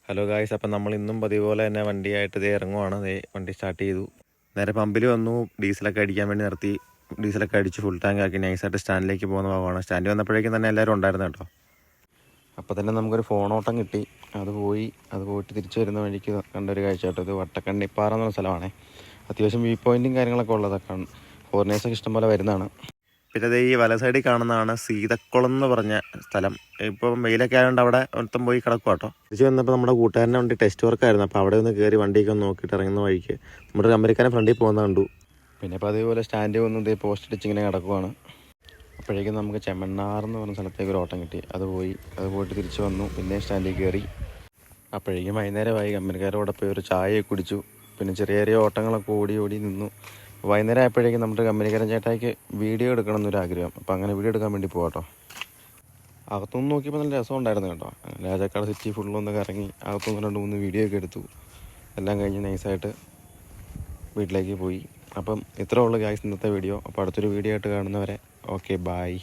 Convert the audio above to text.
Hello guys, അപ്പം നമ്മൾ ഇന്നും പതിവ് പോലെ തന്നെ വണ്ടിയായിട്ട് ഇതേ ഇറങ്ങുവാണ്. വണ്ടി സ്റ്റാർട്ട് ചെയ്തു. നേരെ പമ്പിൽ വന്നു, ഡീസലൊക്കെ അടിക്കാൻ വേണ്ടി നിർത്തി. ഡീസലൊക്കെ അടിച്ച് ഫുൾ ടാങ്ക് ആക്കി നൈസായിട്ട് സ്റ്റാൻഡിലേക്ക് പോകുന്ന ഭാഗമാണ്. സ്റ്റാൻഡിൽ വന്നപ്പോഴേക്കും തന്നെ എല്ലാവരും ഉണ്ടായിരുന്നു കേട്ടോ. അപ്പോൾ തന്നെ നമുക്കൊരു ഫോണോട്ടം കിട്ടി. അത് പോയിട്ട് തിരിച്ചു വരുന്ന വഴിക്ക് കണ്ടൊരു കാഴ്ച കേട്ടോ. ഇത് വട്ടക്കണ്ണിപ്പാറ എന്നുള്ള സ്ഥലമാണ്. അത്യാവശ്യം വ്യൂ പോയിൻറ്റും കാര്യങ്ങളൊക്കെ ഉള്ളതൊക്കെയാണ്. ഫോറിനേഴ്സൊക്കെ ഇഷ്ടംപോലെ വരുന്നതാണ്. പിന്നെ ഈ വല സൈഡിൽ കാണുന്നതാണ് സീതക്കുളം എന്ന് പറഞ്ഞ സ്ഥലം. ഇപ്പം വെയിലൊക്കെ ആയതുകൊണ്ട് അവിടെ മൊത്തം പോയി കിടക്കുക കേട്ടോ. തിരിച്ച് വന്നപ്പോൾ നമ്മുടെ കൂട്ടുകാരനെ വണ്ടി ടെസ്റ്റ് വർക്കായിരുന്നു. അപ്പോൾ അവിടെ ഒന്ന് കയറി വണ്ടിയൊക്കെ ഒന്ന് നോക്കിയിട്ട് ഇറങ്ങുന്ന വഴിക്ക് നമ്മുടെ ഒരു അമേരിക്കനെ ഫ്രണ്ടിൽ പോകുന്ന കണ്ടു. പിന്നെ അപ്പോൾ അതേപോലെ സ്റ്റാൻഡിൽ വന്ന് ഇതേ പോസ്റ്റ് അടിച്ച് ഇങ്ങനെ കിടക്കുവാണ്. അപ്പോഴേക്കും നമുക്ക് ചെമ്മണ്ണാർ എന്ന് പറഞ്ഞ സ്ഥലത്തേക്ക് ഒരു ഓട്ടം കിട്ടി. അത് പോയിട്ട് തിരിച്ച് വന്നു. പിന്നെ സ്റ്റാൻഡിൽ കയറി. അപ്പോഴേക്കും വൈകുന്നേരമായി. അമേരിക്കാരോടെ പോയി ഒരു ചായയൊക്കെ കുടിച്ചു. പിന്നെ ചെറിയ ചെറിയ ഓട്ടങ്ങളൊക്കെ ഓടി നിന്നു. വൈകുന്നേരം ആയപ്പോഴേക്കും നമ്മുടെ കമ്പനിക്കാരൻ ചേട്ടായിക്ക് വീഡിയോ എടുക്കണം എന്നൊരാഗ്രഹം. അപ്പോൾ അങ്ങനെ വീഡിയോ എടുക്കാൻ വേണ്ടി പോകാം കേട്ടോ. അകത്തുനിന്ന് നോക്കിയപ്പോൾ നല്ല രസമുണ്ടായിരുന്നു കേട്ടോ. രാജാക്കാട് സിറ്റി ഫുള്ളൊന്നൊക്കെ ഇറങ്ങി അകത്തുനിന്ന് 2-3 വീഡിയോ ഒക്കെ എടുത്തു. എല്ലാം കഴിഞ്ഞ് നൈസായിട്ട് വീട്ടിലേക്ക് പോയി. അപ്പം ഇത്രേ ഉള്ളൂ ഗായ്സ് ഇന്നത്തെ വീഡിയോ. അപ്പോൾ അടുത്തൊരു വീഡിയോ ആയിട്ട് കാണുന്നവരെ ഓക്കെ, ബായ്.